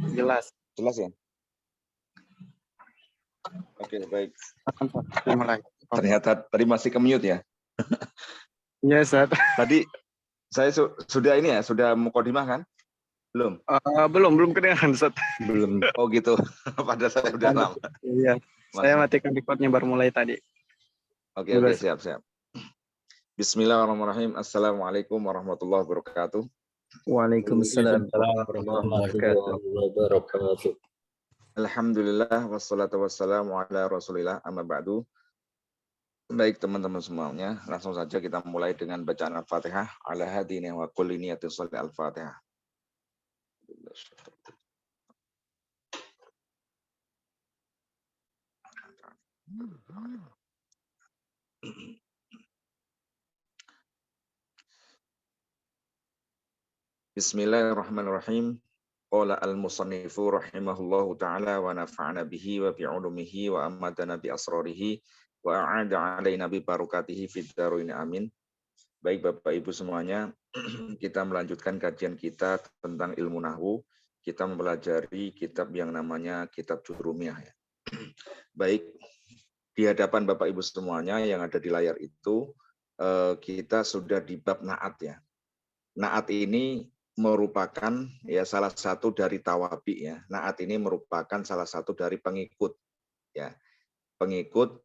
Jelas. Jelas ya? Oke, baik. Mulai. Ternyata tadi masih ke-mute ya. Iya, Ustaz. Tadi saya sudah ini ya, sudah mukadimah kan? Belum? Belum kedengaran, Ustaz. Belum. Oh gitu. Padahal saya udah lama. Iya. Saya matikan recordnya baru mulai tadi. Oke, siap. Bismillahirrahmanirrahim. Assalamualaikum warahmatullahi wabarakatuh. Waalaikumsalam warahmatullahi wabarakatuh. Alhamdulillah wassalatu wassalamu ala Rasulillah amma ba'du. Baik teman-teman semuanya, langsung saja kita mulai dengan bacaan Al-Fatihah. Ala hadini wa kulli niyatin sholli Al-Fatihah. Bismillahirrahmanirrahim. Qala al-musannifu rahimahullahu ta'ala wa nafa'ana bihi wa bi'ulumihi wa amadana bi asrarihi wa a'ada alaina bi barakatihi fid dharain amin. Baik Bapak Ibu semuanya, kita melanjutkan kajian kita tentang ilmu nahwu. Kita mempelajari kitab yang namanya Kitab Jurumiyah ya. Baik, di hadapan Bapak Ibu semuanya yang ada di layar itu kita sudah di bab na'at ya. Na'at ini merupakan ya salah satu dari tawabi ya. Na'at ini merupakan salah satu dari pengikut ya. Pengikut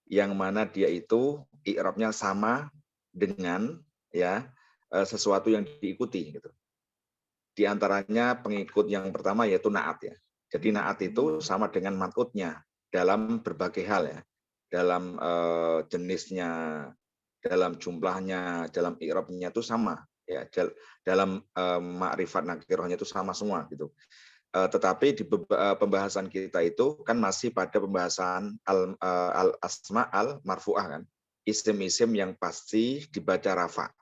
yang mana dia itu i'rabnya sama dengan ya sesuatu yang diikuti gitu. Di antaranya pengikut yang pertama yaitu na'at ya. Jadi na'at itu sama dengan man'utnya dalam berbagai hal ya. Dalam jenisnya, dalam jumlahnya, dalam i'rabnya itu sama. Ya, dalam ma'rifat nakirahnya itu sama semua gitu. Tetapi di pembahasan kita itu kan masih pada pembahasan al-asma al-marfu'ah kan. Isim-isim yang pasti dibaca rafa.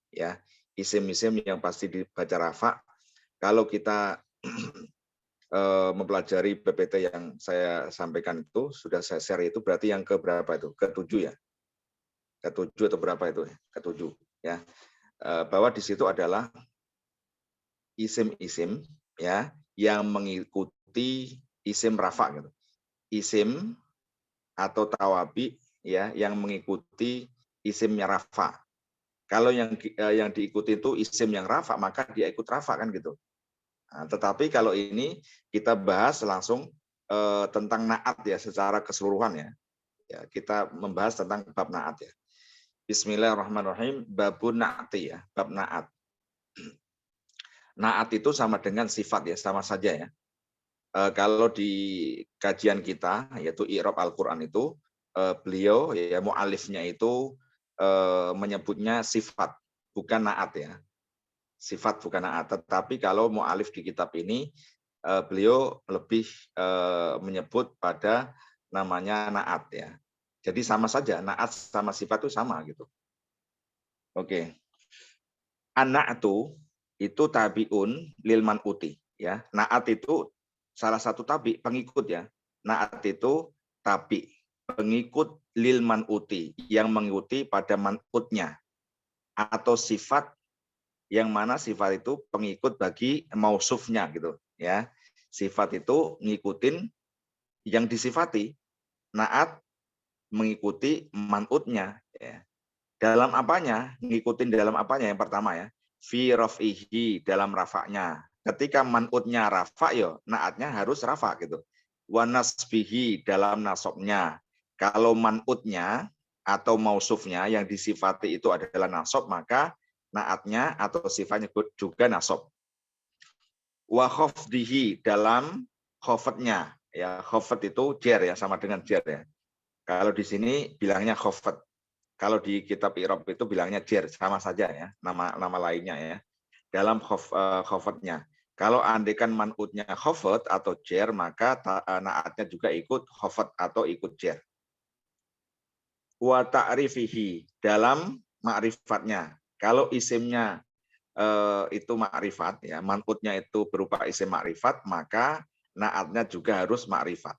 Ya, isim-isim yang pasti dibaca rafa. Kalau kita mempelajari PPT yang saya sampaikan itu, sudah saya share itu berarti yang ke berapa itu? Ke-7 ya. Ke-7 atau berapa itu? Ke-7 ya. Bahwa di situ adalah isim-isim ya yang mengikuti isim rafa gitu. Isim atau tawabi ya yang mengikuti isimnya rafa. Kalau yang diikuti itu isim yang rafa maka dia ikut rafa kan gitu. Nah, tetapi kalau ini kita bahas langsung tentang naat ya secara keseluruhan ya. Ya kita membahas tentang bab naat ya. Bismillahirrahmanirrahim. Babun na'ti ya, bab na'at. Na'at itu sama dengan sifat ya, sama saja ya. Kalau di kajian kita yaitu i'rab Al-Qur'an itu beliau ya mu'alifnya itu menyebutnya sifat bukan na'at ya. Sifat bukan na'at, tetapi kalau mu'alif di kitab ini beliau lebih menyebut pada namanya na'at ya. Jadi sama saja, na'at sama sifat itu sama gitu. Oke. An-na'tu itu tabi'un lil man'uti ya. Na'at itu salah satu tabi, pengikut ya. Na'at itu tabi, pengikut lil man'uti yang mengikuti pada man'utnya atau sifat yang mana sifat itu pengikut bagi mausufnya gitu ya. Sifat itu ngikutin yang disifati. Na'at mengikuti man'utnya ya. Dalam apanya? Ngikutin dalam apanya yang pertama ya. Fi raf'ihi dalam rafa'nya. Ketika man'utnya rafa' ya na'atnya harus rafa' gitu. Wa nasbihi dalam nasobnya. Kalau man'utnya atau mausufnya yang disifati itu adalah nasob maka na'atnya atau sifatnya juga nasob. Wa khafdihi dalam khafadnya. Ya, khafad itu jer ya sama dengan jer ya. Kalau di sini bilangnya khafad. Kalau di kitab i'rab itu bilangnya jer, sama saja ya, nama lainnya ya. Dalam khafadnya. Kalau andaikan man'utnya khafad atau jer, maka na'atnya juga ikut khafad atau ikut jer. Wa ta'rifihi dalam ma'rifatnya. Kalau isimnya itu ma'rifat ya, man'utnya itu berupa isim ma'rifat, maka na'atnya juga harus ma'rifat.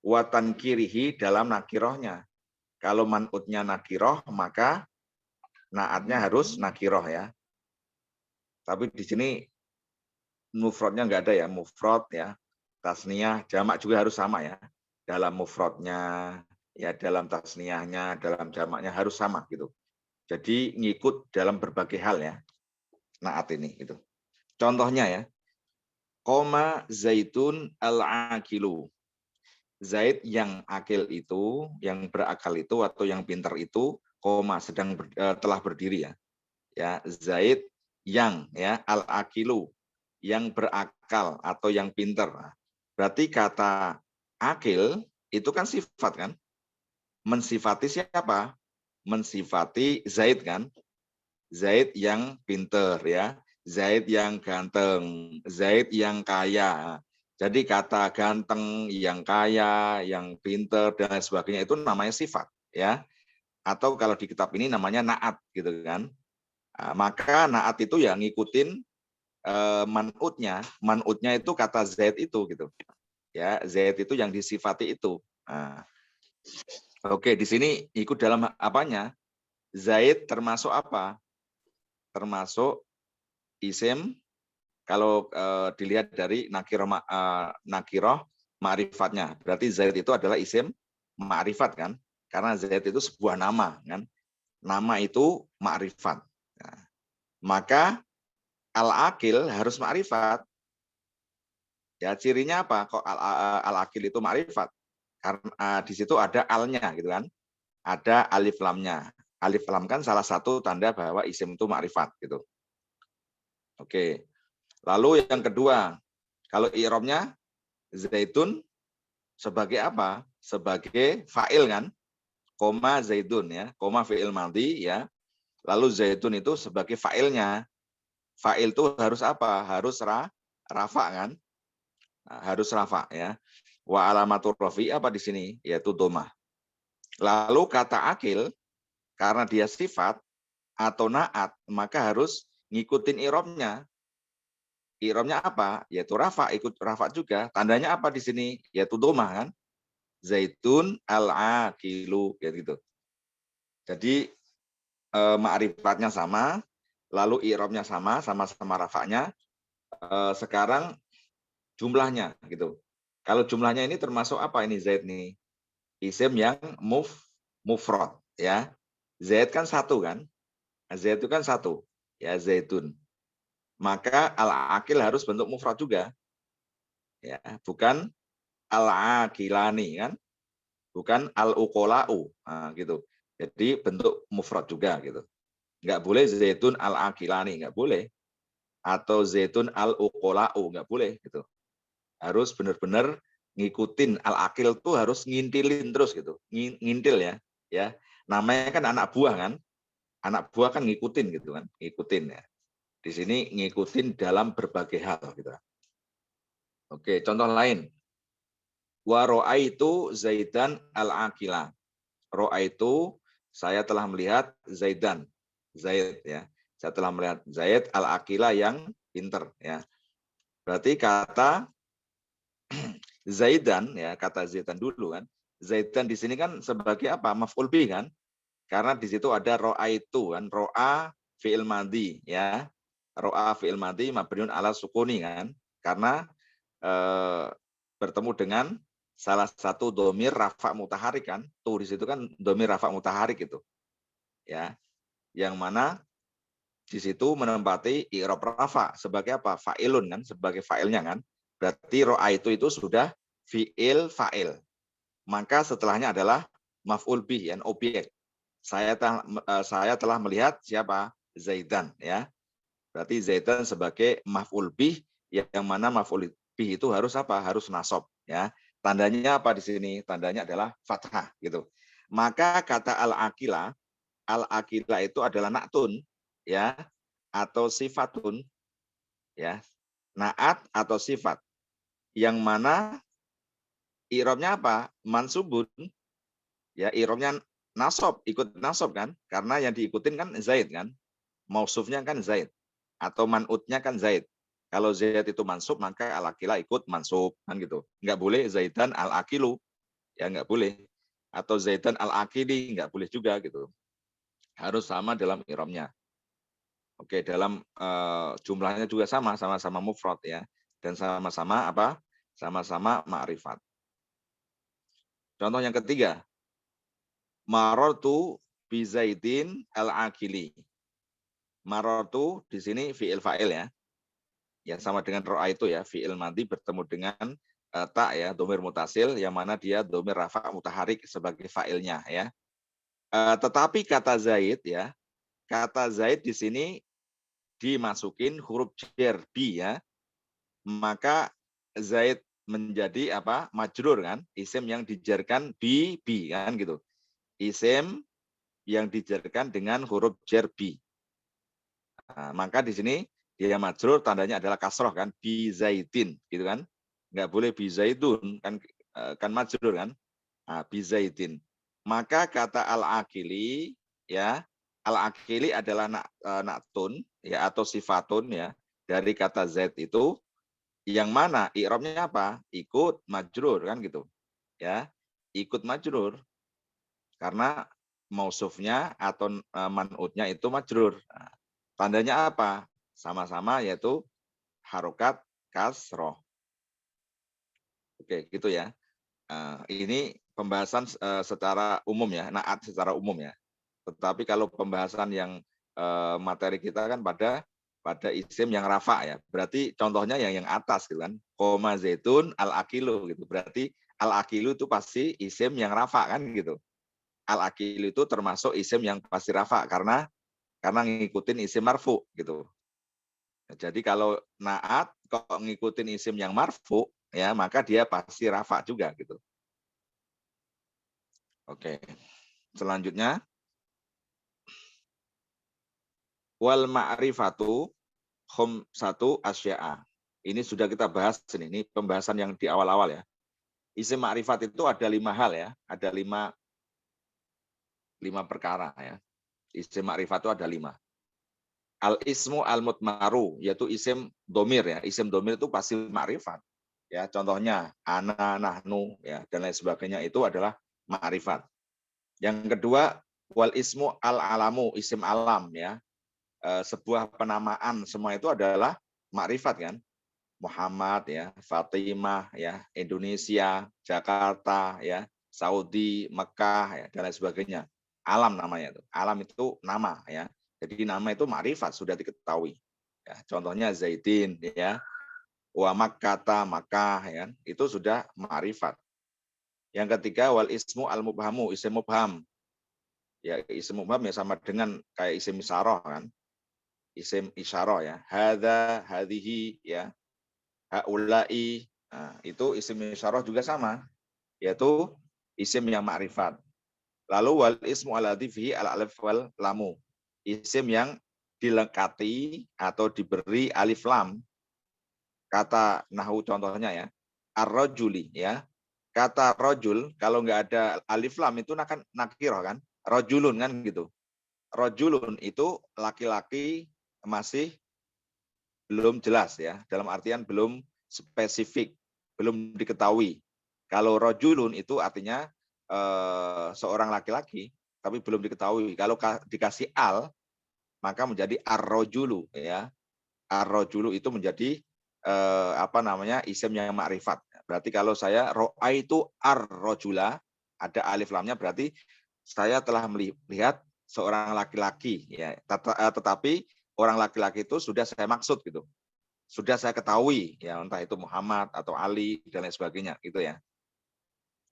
Wa tankirihi dalam nakirohnya. Kalau man'utnya nakiroh, maka na'atnya harus nakiroh ya. Tapi di sini mufradnya nggak ada ya, mufrad ya, tasniyah, jamak juga harus sama ya. Dalam mufradnya, ya dalam tasniyahnya, dalam jamaknya harus sama gitu. Jadi ngikut dalam berbagai hal ya. Naat ini gitu. Contohnya ya. Koma zaitun al-akilu. Zaid yang akil itu, yang berakal itu atau yang pintar itu, koma telah berdiri ya. Ya, Zaid yang ya al-akilu, yang berakal atau yang pintar. Berarti kata akil itu kan sifat kan? Mensifati siapa? Mensifati Zaid kan? Zaid yang pintar ya. Zaid yang ganteng, Zaid yang kaya. Jadi kata ganteng, yang kaya, yang pintar dan lain sebagainya itu namanya sifat ya. Atau kalau di kitab ini namanya naat gitu kan. Nah, maka naat itu ya ngikutin man'utnya. Man'utnya itu kata Zaid itu gitu. Ya, Zaid itu yang disifati itu. Nah, oke, di sini ikut dalam apanya? Zaid termasuk apa? Termasuk isim kalau dilihat dari nakiroh ma'rifatnya. Berarti Zaid itu adalah isim ma'rifat kan? Karena Zaid itu sebuah nama kan? Nama itu ma'rifat. Nah, maka al-akil harus ma'rifat. Ya, cirinya apa? Kok al-akil itu ma'rifat? Karena di situ ada alnya gitu kan? Ada alif lamnya. Alif lam kan salah satu tanda bahwa isim itu ma'rifat gitu. Oke. Lalu yang kedua, kalau i'rabnya zaitun sebagai apa? Sebagai fa'il kan? Koma zaitun ya, koma fi'il madhi ya. Lalu zaitun itu sebagai fa'ilnya. Fa'il itu harus apa? Harus rafa kan? Nah, harus rafa ya. Wa alamatur rafi apa di sini? Yaitu domah. Lalu kata akil karena dia sifat atau naat, maka harus ngikutin i'rabnya. I'rabnya apa? Yaitu rafa, ikut rafa juga. Tandanya apa di sini? Yaitu domah kan? Zaitun al-aqilu gitu. Jadi ma'rifatnya sama, lalu i'rabnya sama, sama-sama rafa'nya. Sekarang jumlahnya gitu. Kalau jumlahnya ini termasuk apa ini Zaid nih? Isim yang mufrad ya. Zaid kan satu kan? Zaid itu kan satu. Ya, zaitun. Maka al-aqil harus bentuk mufrad juga. Ya, bukan al-aqilani kan? Bukan al-uqola'u. Nah, gitu. Jadi bentuk mufrad juga gitu. Enggak boleh zaitun al-aqilani, enggak boleh. Atau zaitun al-uqola'u, enggak boleh gitu. Harus benar-benar ngikutin al-aqil tuh harus ngintilin terus gitu. Ngintil ya. Ya. Namanya kan anak buah kan? Anak buah kan ngikutin gitu kan, ngikutin ya. Di sini ngikutin dalam berbagai hal gitu. Oke, contoh lain. Wa ra'aitu Zaidan al-aqila. Ra'aitu saya telah melihat Zaidan. Zaid ya. Saya telah melihat Zaid al-aqila yang pinter ya. Berarti kata Zaidan ya, kata Zaidan dulu kan. Zaidan di sini kan sebagai apa? Maf'ul bih kan? Karena di situ ada ra'aitu kan, ro'a fi'il madhi ya. Ro'a fi'il madhi mabniun ala sukuni kan. Karena bertemu dengan salah satu domir rafa mutaharik kan. Tuh di situ kan domir rafa mutaharik itu. Ya. Yang mana di situ menempati i'rab rafa sebagai apa? Fa'ilun kan, sebagai fa'ilnya kan. Berarti ra'aitu itu sudah fi'il fa'il. Maka setelahnya adalah maf'ul bih, objek. Saya telah melihat siapa? Zaidan ya. Berarti Zaidan sebagai maf'ul bih yang mana maf'ul bih itu harus apa? Harus nasab ya. Tandanya apa di sini? Tandanya adalah fathah gitu. Maka kata al-aqila itu adalah na'tun ya atau sifatun ya. Naat atau sifat. Yang mana i'rabnya apa? Mansubun. Ya, i'rabnya nasab, ikut nasab kan? Karena yang diikutin kan Zaid kan? Mausufnya kan Zaid atau man'utnya kan Zaid. Kalau Zaid itu mansub maka al-aqila ikut mansub kan gitu. Enggak boleh Zaidan al-aqilu. Ya enggak boleh. Atau Zaidan al-aqili enggak boleh juga gitu. Harus sama dalam i'rabnya. Oke, dalam jumlahnya juga sama-sama mufrad ya, dan sama-sama apa? Sama-sama ma'rifat. Contoh yang ketiga, marartu bi Zaidin al-Akili. Marartu di sini fi'il fa'il ya. Ya sama dengan ro'a itu ya, fi'il madhi bertemu dengan ta ya, domir mutasil yang mana dia domir rafa mutaharik sebagai fa'ilnya ya. Tetapi kata Zaid ya, kata Zaid di sini dimasukin huruf jar bi ya. Maka Zaid menjadi apa? Majrur kan? Isim yang dijarkan bi kan gitu. Isim yang dijarkan dengan huruf jar bi. Nah, maka di sini dia majrur tandanya adalah kasroh kan, bi zaidin gitu kan. Enggak boleh bi zaidun kan majrur kan. Nah, bi zaidin. Maka kata al-akili ya, al-akili adalah naktun ya atau sifatun ya dari kata zaid itu yang mana i'rabnya apa? Ikut majrur kan gitu. Ya. Ikut majrur karena mausufnya atau man'utnya itu majrur. Nah, tandanya apa? Sama-sama yaitu harokat kasroh. Oke, gitu ya. Ini pembahasan secara umum ya, naat secara umum ya. Tetapi kalau pembahasan yang materi kita kan pada isim yang rafa ya. Berarti contohnya yang atas gitu kan. Koma zaitun al-akilu gitu. Berarti al-akilu itu pasti isim yang rafa kan gitu. Al-akilu itu termasuk isim yang pasti rafa karena ngikutin isim marfu gitu. Jadi kalau naat kok ngikutin isim yang marfu ya maka dia pasti rafa juga gitu. Oke. Selanjutnya wal ma'rifatu satu asya'a. Ini sudah kita bahas ini pembahasan yang di awal-awal ya. Isim ma'rifat itu ada 5 hal ya, ada 5 perkara ya. Isim ma'rifat itu ada 5. Al-ismu al-mutmaru, yaitu isim domir ya. Isim domir itu pasti ma'rifat. Ya, contohnya ana, nahnu ya dan lain sebagainya itu adalah ma'rifat. Yang kedua wal ismu al-alamu, isim alam ya. Sebuah penamaan semua itu adalah makrifat kan. Muhammad ya, Fatimah ya, Indonesia, Jakarta ya, Saudi, Mekah ya dan lain sebagainya. Alam namanya itu. Alam itu nama ya. Jadi nama itu makrifat sudah diketahui. Ya, contohnya Zaidin ya, wa Makkata Makkah ya, itu sudah makrifat. Yang ketiga wal ismu al mubhamu, isim mubham. Ya, isim mubham ya sama dengan kayak isim isyarah kan. Isim isyarah ya. Hadza, hadhihi ya. Haulai. Nah, itu isim isyarah juga sama, yaitu isim yang ma'rifat. Lalu wal ismu alladzi fihi al-alif wal lamu. Isim yang dilengkapi atau diberi alif lam. Kata nahu contohnya ya. Ar-rajuli ya. Kata rojul kalau nggak ada alif lam itu nakirah kan? Rojulun kan gitu. Rojulun itu laki-laki masih belum jelas ya, dalam artian belum spesifik, belum diketahui. Kalau rojulun itu artinya seorang laki-laki, tapi belum diketahui. Kalau dikasih al, maka menjadi ar-rojulu ya. Ar-rojulu itu menjadi isim yang makrifat. Berarti kalau saya ro'a itu ar-rojula, ada alif lamnya berarti saya telah melihat seorang laki-laki ya. Tetapi orang laki-laki itu sudah saya maksud gitu. Sudah saya ketahui ya entah itu Muhammad atau Ali dan lain sebagainya gitu ya.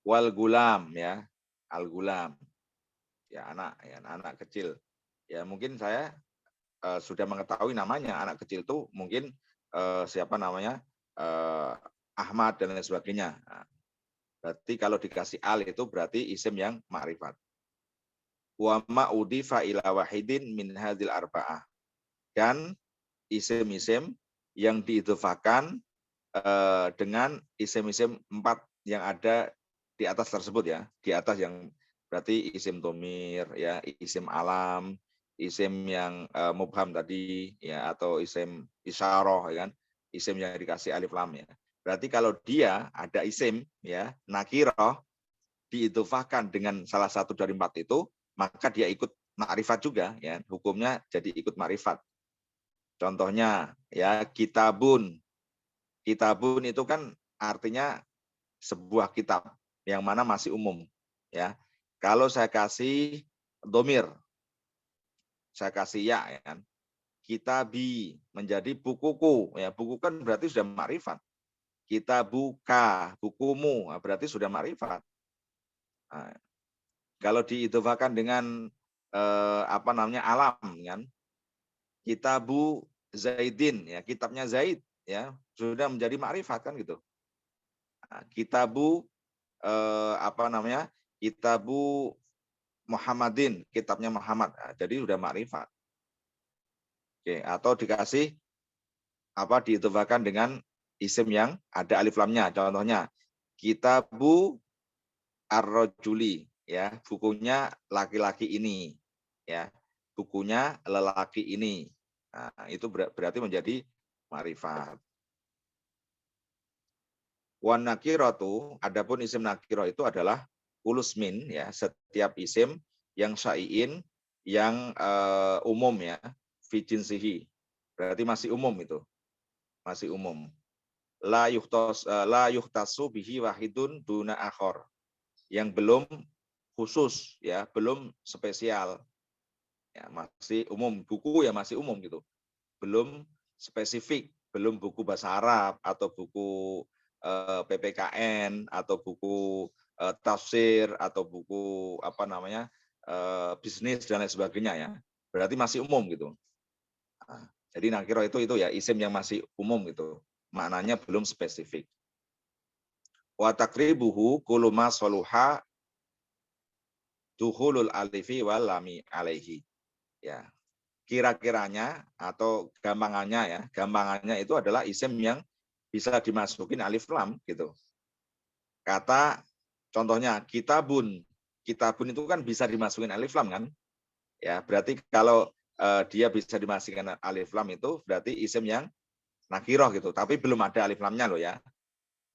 Wal gulam ya, al gulam ya anak kecil. Ya mungkin saya sudah mengetahui namanya anak kecil itu mungkin siapa namanya Ahmad dan lain sebagainya. Nah, berarti kalau dikasih al itu berarti isim yang ma'rifat. Wa ma udifa ila wahidin min hadhil arba'ah. Dan isim-isim yang diidhofakan dengan isim-isim 4 yang ada di atas tersebut ya. Di atas yang berarti isim domir ya, isim alam, isim yang mubham tadi ya atau isim isyarah ya kan. Isim yang dikasih alif lam ya. Berarti kalau dia ada isim ya, nakirah diidhofakan dengan salah satu dari 4 itu, maka dia ikut ma'rifat juga ya. Hukumnya jadi ikut ma'rifat. Contohnya ya kitabun. Kitabun itu kan artinya sebuah kitab yang mana masih umum ya. Kalau saya kasih domir, saya kasih ya kan. Kitabi menjadi bukuku ya. Buku kan berarti sudah makrifat. Kitabuka, bukumu berarti sudah makrifat. Nah, kalau diidhofakan dengan apa namanya alam kan. Kitabu Zaidin ya, kitabnya Zaid ya, sudah menjadi makrifat kan gitu. Nah, kitabu apa namanya? Kitabu Muhammadin, kitabnya Muhammad. Nah, jadi sudah makrifat. Oke, atau dikasih apa diidhofakan dengan isim yang ada alif lamnya. Contohnya Kitabu Ar-Rajuli ya, bukunya laki-laki ini ya. Bukunya lelaki ini. Nah, itu berarti menjadi makrifat. Wan nakiratu, adapun isim nakiro itu adalah ulusmin ya, setiap isim yang syai'in yang umum ya, fi jinsihi. Berarti masih umum itu. Masih umum. La yuhtasu bihi wahidun duna akhor. Yang belum khusus ya, belum spesial. Ya, masih umum, buku ya masih umum gitu. Belum spesifik, belum buku bahasa Arab atau buku PPKN atau buku tafsir atau buku apa namanya bisnis dan lain sebagainya ya. Berarti masih umum gitu. Nah, jadi nakiro itu ya isim yang masih umum gitu. Maknanya belum spesifik. Wa takribuhu kullu ma saluha dukhulul alifi wal lami alaihi. Ya. Kira-kiranya atau gampangannya itu adalah isim yang bisa dimasukin alif lam gitu. Kata contohnya kitabun. Kitabun itu kan bisa dimasukin alif lam kan? Ya, berarti kalau dia bisa dimasukin alif lam itu berarti isim yang nakiroh gitu, tapi belum ada alif lamnya loh ya.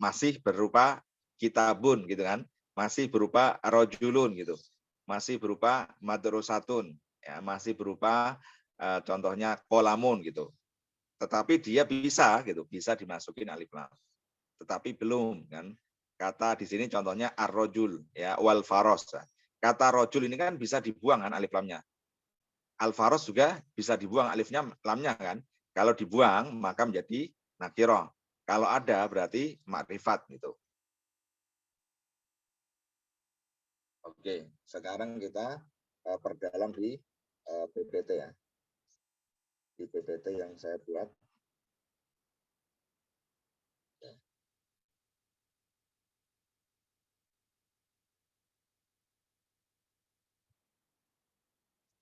Masih berupa kitabun gitu kan. Masih berupa rojulun gitu. Masih berupa madrasatun ya, masih berupa contohnya kolamun gitu. Tetapi dia bisa gitu, bisa dimasukin alif lam. Tetapi belum kan. Kata di sini contohnya ar-rajul ya, wal faros. Kata rojul ini kan bisa dibuang kan alif lamnya. Al-faros juga bisa dibuang alifnya lamnya kan. Kalau dibuang maka menjadi nakirah. Kalau ada berarti makrifat gitu. Oke, sekarang kita perdalam di PPT ya. Di PPT yang saya buat.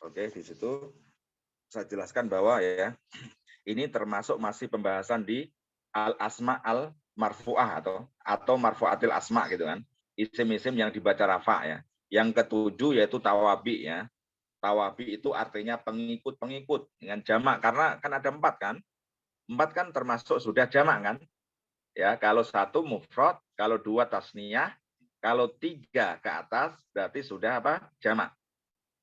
Oke, di situ saya jelaskan bahwa ya ini termasuk masih pembahasan di al-asma al-marfu'ah atau marfu'atil asma gitu kan. Isim-isim yang dibaca rafa ya. Yang ketujuh yaitu tawabi ya. Tawabi itu artinya pengikut-pengikut dengan jamak karena kan ada 4 kan. 4 kan termasuk sudah jamak kan. Ya, kalau 1 mufrad, kalau 2 tasniyah, kalau 3 ke atas berarti sudah apa? Jamak.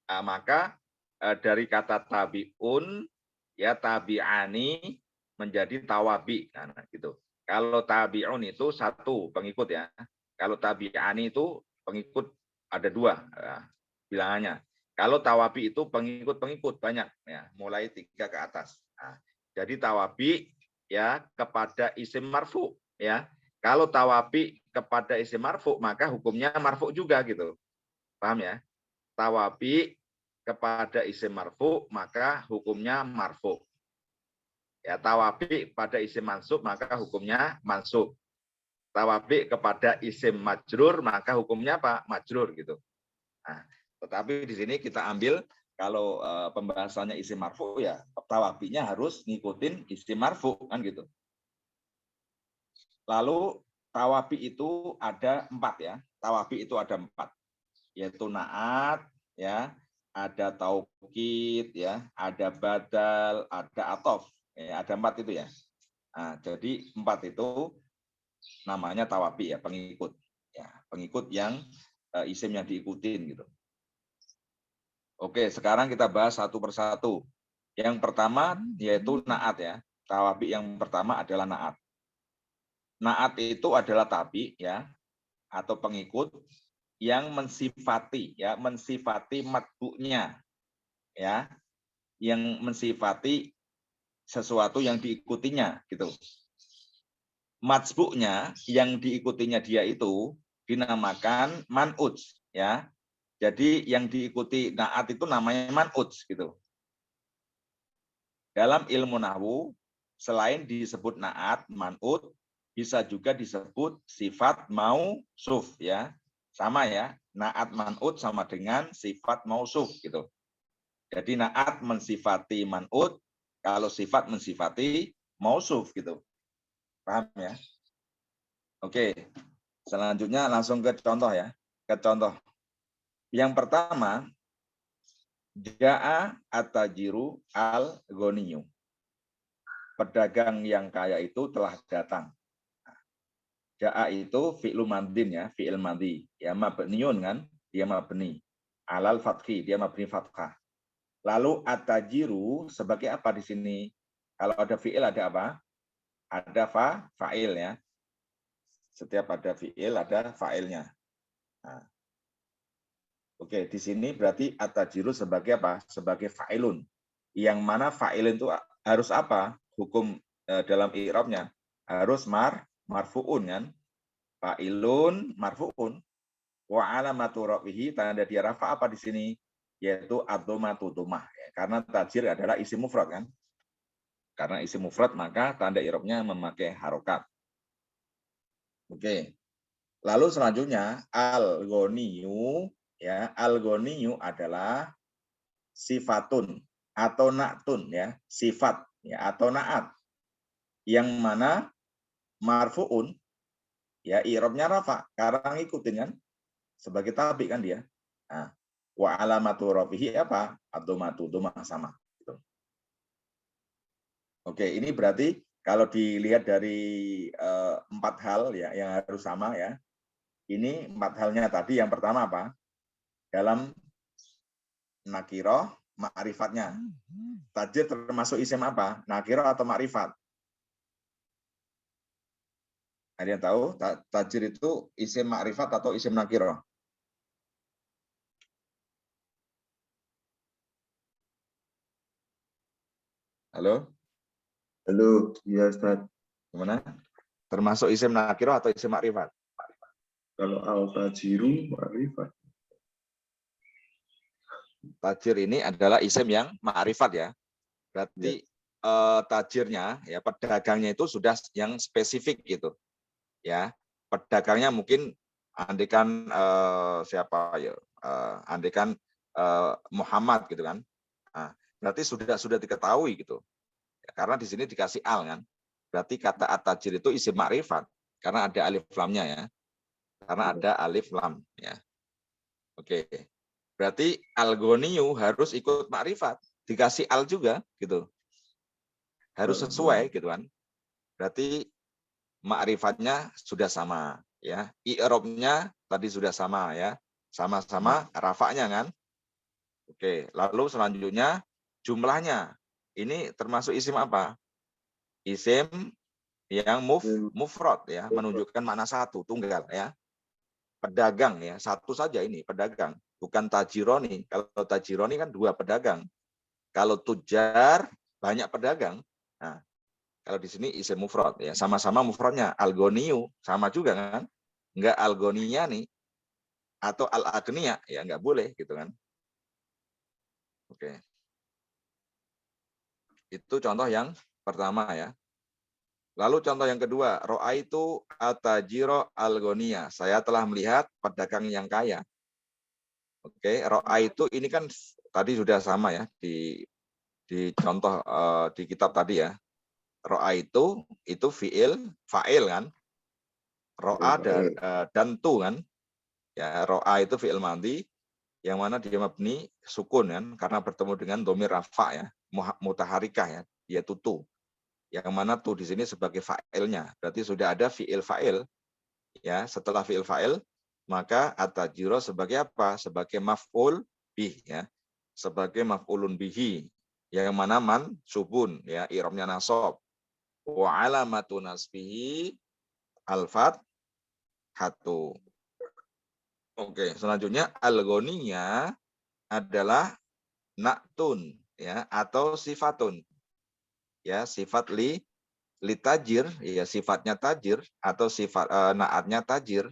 Nah, maka dari kata tabiun ya tabi'ani menjadi tawabi nah, gitu. Kalau tabi'un itu 1 pengikut ya. Kalau tabi'ani itu pengikut ada 2 bilangannya. Kalau tawabi itu pengikut-pengikut banyak ya, mulai 3 ke atas. Nah, jadi tawabi ya kepada isim marfu ya. Kalau tawabi kepada isim marfu maka hukumnya marfu juga gitu. Paham ya? Tawabi kepada isim marfu maka hukumnya marfu. Ya, tawabi pada isim mansub maka hukumnya mansub. Tawabi kepada isim majrur maka hukumnya apa? Majrur gitu. Nah, tetapi di sini kita ambil kalau pembahasannya isim marfu ya tawabinya harus ngikutin isim marfu kan gitu. Lalu tawabi itu ada 4 ya. Tawabi itu ada 4 yaitu naat ya, ada taukid ya, ada badal, ada atof. Ya, ada 4 itu ya. Nah, jadi 4 itu namanya tawabi ya, pengikut. Ya, pengikut yang isim yang diikutin gitu. Oke, sekarang kita bahas satu persatu. Yang pertama yaitu naat ya. Tawabi yang pertama adalah naat. Naat itu adalah tabi ya atau pengikut yang mensifati ya, mensifati matbu'nya ya, yang mensifati sesuatu yang diikutinya gitu. Matbu'nya yang diikutinya dia itu dinamakan man'ut ya. Jadi yang diikuti naat itu namanya man'ut gitu. Dalam ilmu nahwu selain disebut naat, man'ut, bisa juga disebut sifat mausuf ya. Sama ya, naat man'ut sama dengan sifat mausuf gitu. Jadi naat mensifati man'ut, kalau sifat mensifati mausuf gitu. Paham ya? Oke. Selanjutnya langsung ke contoh ya. Ke contoh. Yang pertama, Ja'a at-tajiru al-ghaniyu. Pedagang yang kaya itu telah datang. Ja'a itu fi'lu madin ya, fi'il madhi. Ya mabniun kan, dia mabni. Alal fathi, dia mabni fathah. Lalu at-tajiru sebagai apa di sini? Kalau ada fi'il ada apa? Ada fa'il ya. Setiap ada fi'il ada fa'ilnya. Nah. Oke, di sini berarti at-tajiru sebagai apa? Sebagai fa'ilun. Yang mana fa'ilun itu harus apa? Hukum dalam i'rabnya harus marfu'un kan? Fa'ilun marfu'un. Wa alamatu rafihi tanda dia rafa apa di sini? Yaitu ad-dhammatu dhammah. Karena tajir adalah isim mufrad kan? Karena isim mufrad maka tanda i'rabnya memakai harokat. Oke. Lalu selanjutnya al-ghaniyu ya, al-ghaniyu adalah sifatun atau na'tun ya, sifat ya atau na'at yang mana marfuun ya i'rabnya rafa karena ngikutin kan sebagai tabi kan dia. Nah, wa alamatu rafihi apa? Ad-dhammatu dhammah sama gitu. Oke, ini berarti kalau dilihat dari 4 hal ya yang harus sama ya. Ini 4 halnya tadi yang pertama apa? Dalam nakiroh ma'rifatnya. Tajir termasuk isim apa? Nakiroh atau ma'rifat? Ada yang tahu? Tajir itu isim ma'rifat atau isim nakiroh? Halo? Halo, ya Ustaz. Gimana? Termasuk isim nakiroh atau isim ma'rifat? Kalau al-tajiru ma'rifat. Tajir ini adalah isim yang ma'rifat ya. Berarti tajirnya ya pedagangnya itu sudah yang spesifik gitu. Ya. Pedagangnya mungkin andikan siapa ya? Andikan Muhammad gitu kan. Nah, berarti sudah diketahui gitu. Ya, karena di sini dikasih al kan. Berarti kata at-tajir itu isim ma'rifat karena ada alif lamnya ya. Karena ada alif lam ya. Oke. Berarti al-ghaniyu harus ikut ma'rifat, dikasih al juga gitu. Harus sesuai gitu kan. Berarti ma'rifatnya sudah sama ya. I'rabnya tadi sudah sama ya. Sama-sama rafa'nya kan. Oke, lalu selanjutnya jumlahnya. Ini termasuk isim apa? Isim yang mufrad ya, menunjukkan makna satu, tunggal ya. Pedagang ya, satu saja ini pedagang, bukan tajironi. Kalau tajironi kan 2 pedagang. Kalau tujar banyak pedagang. Nah, kalau di sini isim mufrad ya, sama-sama mufradnya al-ghaniyu sama juga kan? Enggak al-ghaniya nih atau al-aghniya ya enggak boleh gitu kan. Oke. Itu contoh yang pertama ya. Lalu contoh yang kedua, ro'aitu at-tajiro al-ghaniya. Saya telah melihat pedagang yang kaya. Oke, ro'aitu ini kan tadi sudah sama ya di contoh di kitab tadi ya. Ro'aitu itu fa'il kan. Ro'a dan tu kan. Ya, ro'a itu fi'il madhi yang mana dia mabni sukun kan karena bertemu dengan dhamir rafa ya, mutaharikah ya, dia tutu. Yang mana tu di sini sebagai fa'ilnya. Berarti sudah ada fi'il fa'il ya. Setelah fi'il fa'il maka at-tajiro sebagai apa? Sebagai maf'ul bih ya. Sebagai maf'ulun bihi Yang mana mansubun ya, i'rabnya nasab. Wa alamatu nasbihi al-fathatu. Oke, selanjutnya al-ghaniyya adalah na'tun ya atau sifatun. Ya, sifat li tajir, ya sifatnya tajir atau sifat naatnya tajir.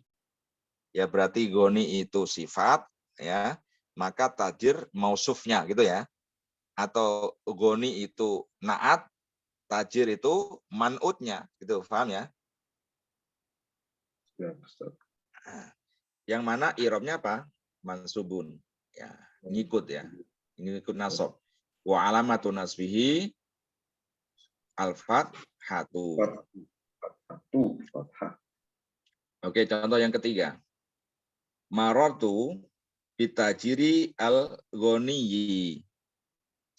Ya berarti goni itu sifat ya, maka tajir mausufnya gitu ya. Atau goni itu naat, tajir itu man'utnya gitu, paham ya? Ya, Ustaz. Yang mana i'rabnya apa? Mansubun. Ya, ngikut ya. Ngikut nasab. Wa alamatu nasbihi al-fathatu. Fathah. Oke, contoh yang ketiga. Marartu bitajiri al-ghaniyyi.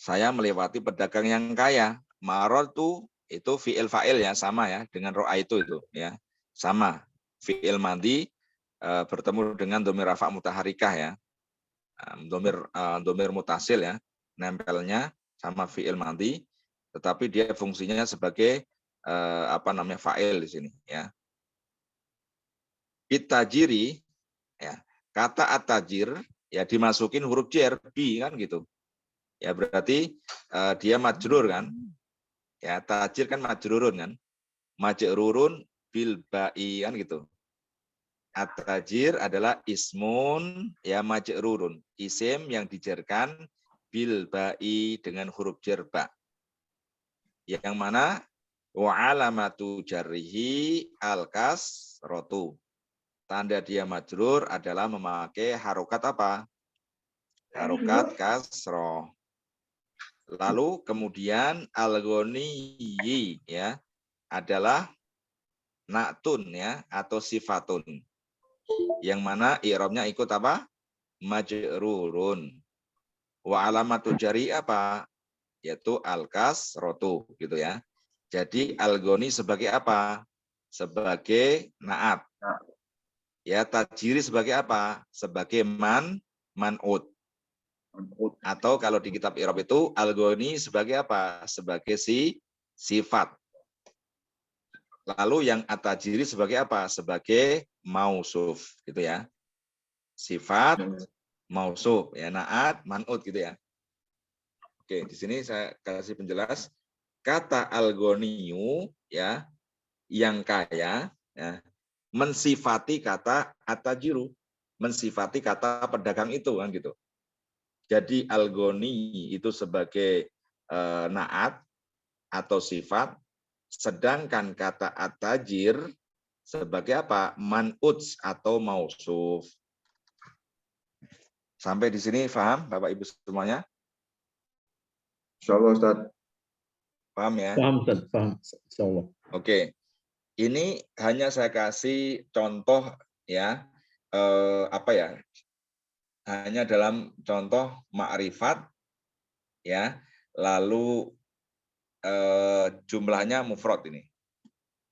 Saya melewati pedagang yang kaya. Marartu itu fi'il fa'il ya, sama ya dengan ro'a itu ya. Sama. Fi'il madi bertemu dengan dhamir rafa' mutaharikah ya. Dhamir mutasil ya. Nempelnya sama fi'il madi, tetapi dia fungsinya sebagai fa'il di sini ya. Bitajiri ya, kata at-tajir ya dimasukin huruf jar bi kan gitu. Ya berarti dia majrur kan? Ya tajir kan majrurun kan? Majrurun bil ba'i kan gitu. At-tajir adalah ismun ya majrurun, isim yang dijarkan bil ba'i dengan huruf jar ba. Yang mana wa alamatu jarrihi al-kasratu. Tanda dia majrur adalah memakai harokat apa? Harokat kasroh. Lalu kemudian al-ghaniyyi ya adalah na'tun ya atau sifatun. Yang mana i'rabnya ikut apa? Majrurun. Wa alamatu jari apa? Yaitu al-kasratu gitu ya. Jadi al-ghani sebagai apa? Sebagai na'at. Ya, tajiri sebagai apa? Sebagai man'ut. Atau kalau di kitab i'rab itu al-ghani sebagai apa? Sebagai sifat. Lalu yang at-tajiri sebagai apa? Sebagai mausuf gitu ya. Sifat mausuf ya, naat, man'ut gitu ya. Oke, di sini saya kasih penjelas kata al-ghaniyu ya, yang kaya ya, mensifati kata at-tajiru, mensifati kata pedagang itu kan gitu. Jadi al-ghani itu sebagai naat atau sifat, sedangkan kata at-tajir sebagai apa? Man'uts atau mausuf. Sampai di sini paham Bapak Ibu semuanya? Insyaallah Ustaz. Paham ya? Paham, Ustaz. Paham. Insyaallah. Oke. Ini hanya saya kasih contoh ya, hanya dalam contoh ma'rifat ya, lalu jumlahnya mufrad ini.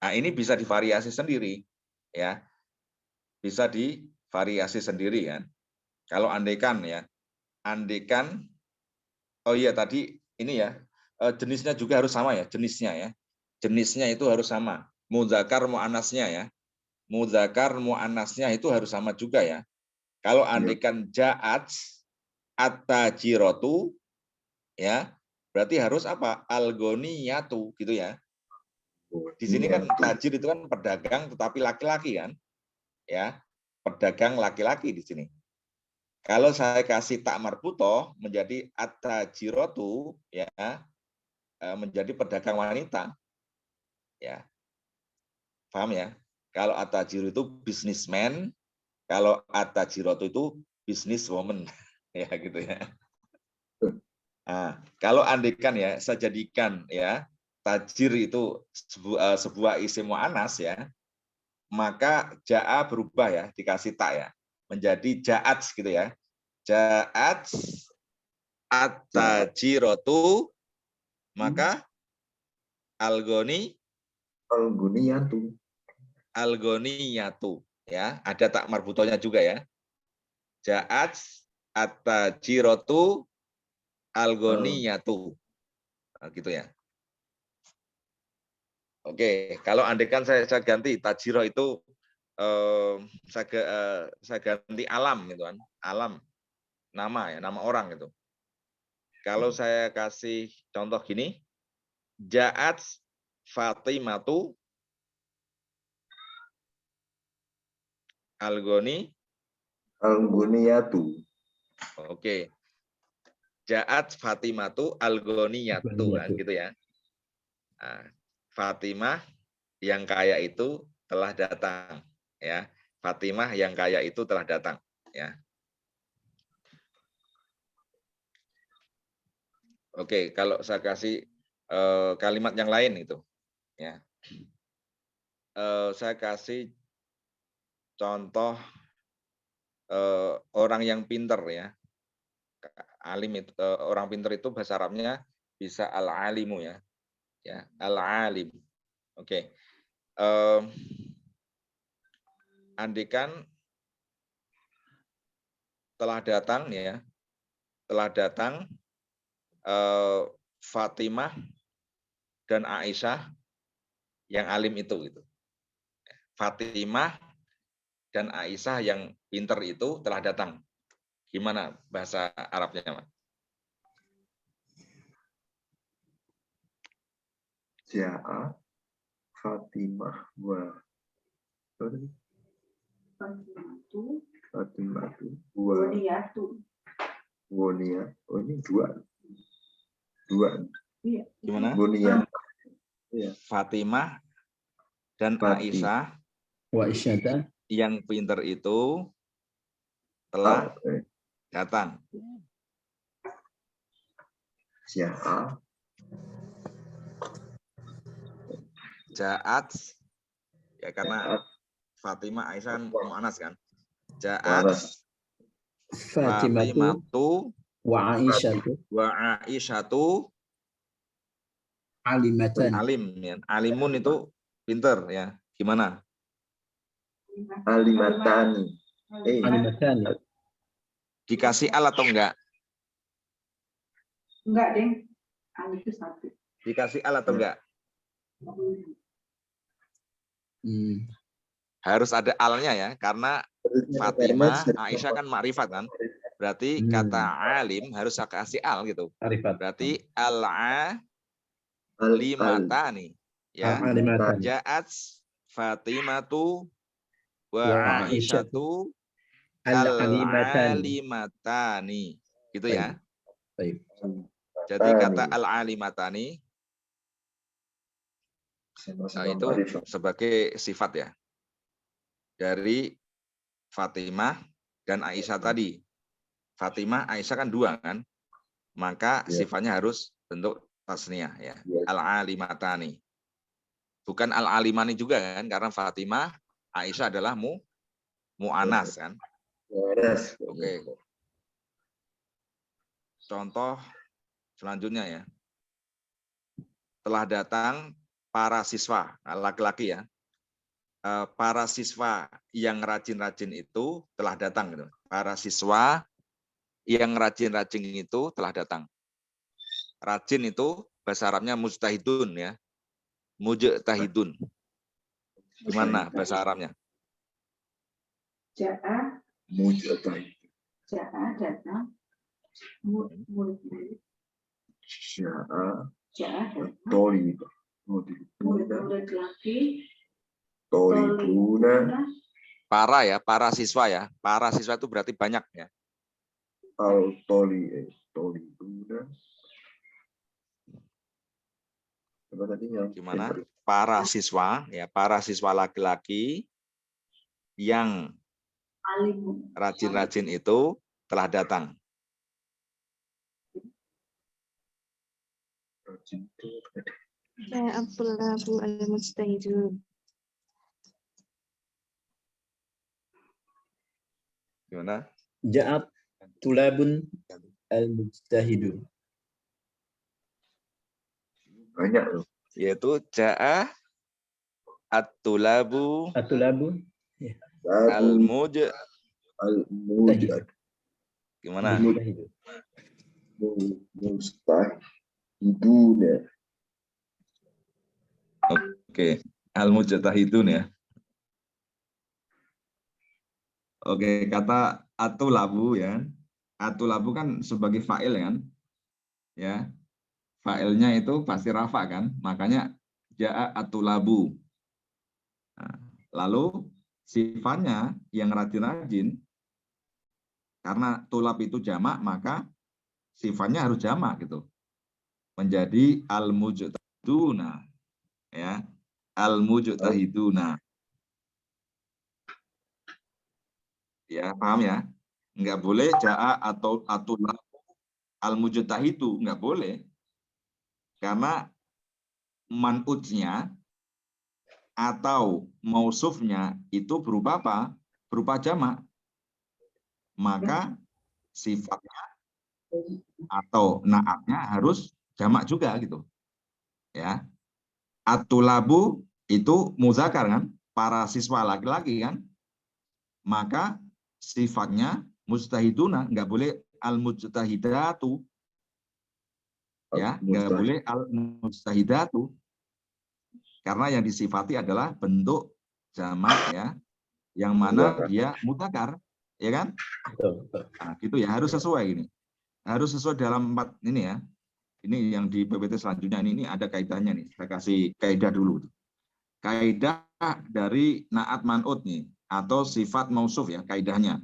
Nah, ini bisa divariasi sendiri ya. Bisa divariasi sendiri kan. Kalau andaikan ya, oh iya tadi ini ya, jenisnya juga harus sama ya, jenisnya ya. Jenisnya itu harus sama. Mudzakar muannasnya ya. Mudzakar muannasnya itu harus sama juga ya. Kalau andaikan ja'at at-tajiratu ya, berarti harus apa? Al-ghaniyatu gitu ya. Di sini kan tajir itu kan pedagang tetapi laki-laki kan? Ya. Pedagang laki-laki di sini. Kalau saya kasih tak marbutoh menjadi at-tajiratu ya, menjadi pedagang wanita. Ya. Paham ya? Kalau at-tajir itu businessman, kalau at-tajiratu itu businesswoman. Ya gitu ya. Nah, kalau andikan ya, saya jadikan ya, tajir itu sebuah isim mu'annas ya, maka ja'a berubah ya, dikasih tak ya, menjadi ja'at gitu ya. Ja'at at-tajiratu, maka al-ghaniyatu ya, ada tak marbutohnya juga ya. Ja'at at-tajiratu al-ghaniyatu Nah, gitu ya. Oke, kalau andaikan saya ganti tajiro itu saya ganti alam gitu kan. Alam, nama ya, nama orang gitu. Kalau saya kasih contoh gini, Ja'at Fatimatu Algoni. Al-Buniyatu. Oke. Ja'at Fatimatu Algoniyatu kan, gitu ya. Nah, Fatimah yang kaya itu telah datang ya. Fatimah yang kaya itu telah datang ya. Oke, kalau saya kasih kalimat yang lain itu ya. Saya kasih contoh orang yang pinter ya. Alim itu orang pinter itu bahasa Arabnya bisa al-alimu ya. Ya, al-alim. Oke. Andaikan telah datang ya. Telah datang Fatimah dan Aisyah yang alim itu gitu. Fatimah dan Aisyah yang pinter itu telah datang. Gimana bahasa Arabnya, Mas? Ja'a Fatimah wa Fatimatu wa Wonia. Oh ini dua. Gimana? Wonia. Iya. Fatimah dan Fati. Aisyah Wa isyata. yang pinter itu telah datang. Ja'a Ja'at ya karena Fatimah Aisyah kan mu'anas kan. Ja'at Waras. Fatimatu Fatimatu wa Aisyatu wa Aisyatu alimatan. alim ya. Alimun itu pinter ya. Gimana? Alimatani. Alimatan. Dikasih al atau enggak? Enggak, Deng. Al itu satu. Dikasih al atau enggak? Harus ada alnya ya, karena Fatimah, Aisyah kan makrifat kan. Berarti kata alim harus saya kasih al gitu. Arifat. Berarti al-alimatani ya. Alimatan. Ja'at Fatimatu wa Wa Aisyatu al-alimatan. al-alimatani. Gitu ya. Baik. Jadi kata al-alimatani itu sebagai sifat ya. Dari Fatimah dan Aisyah tadi. Fatimah, Aisyah kan dua kan. Maka sifatnya harus bentuk tasniyah ya. Al-alimatani. Bukan al-alimani juga kan, karena Fatimah, Aisyah adalah mu'anas kan. Oke. Contoh selanjutnya ya. Telah datang para siswa, laki-laki ya. Para siswa yang rajin-rajin itu telah datang gitu. Para siswa yang rajin-rajin itu telah datang. Rajin itu bahasa Arabnya mujtahidun ya. Mujtahidun. Gimana bahasa Arabnya? Ja'a Mujtahid. datang. Ja'a Datang. Tolib. Murid laki. Tolibuna. Para ya, para siswa ya. Para siswa itu berarti banyak ya. Tolibuna. Apa tadi yang Gimana? Para siswa ya, para siswa laki-laki yang Alim. rajin-rajin itu telah datang. Abdullahu al-mujtahidun. Gimana? Ja'at tulabun al-mujtahidun. banyak loh. Yaitu ja'a at-tulabu Atulabu al-mujtahid. Al-Mujtahid. Gimana? mujtahidun. Mustahid. Hiduna. Oke, al-mujtahidun ya. Oke, kata atulabu ya. Atulabu kan sebagai fa'il kan? Ya. Fa'ilnya itu pasti rafa kan? Makanya ja'a atulabu. Nah, lalu sifatnya yang rajin-rajin, karena tulab itu jamak, maka sifatnya harus jamak gitu. Menjadi al-mujtahiduna ya. Al-mujtahiduna. Ya, paham ya? Enggak boleh ja'a atau atulab al-mujtahidu, enggak boleh. Karena man'utnya atau mausufnya itu berupa apa? Berupa jamak. Maka sifatnya atau naatnya harus jamak juga gitu. Ya. Atulabu itu muzakar kan? Para siswa laki-laki kan? Maka sifatnya mujtahiduna, enggak boleh al-mujtahidatu. Ya, enggak boleh al-mujtahidatu. Karena yang disifati adalah bentuk jamak ya, yang mana dia mutakar, ya kan? Nah, gitu ya, harus sesuai ini. Harus sesuai dalam 4 ini ya. Ini yang di PPT selanjutnya ini ada kaidahnya nih. Saya kasih kaidah dulu. Kaidah dari naat man'ut nih atau sifat mausuf ya, kaidahnya.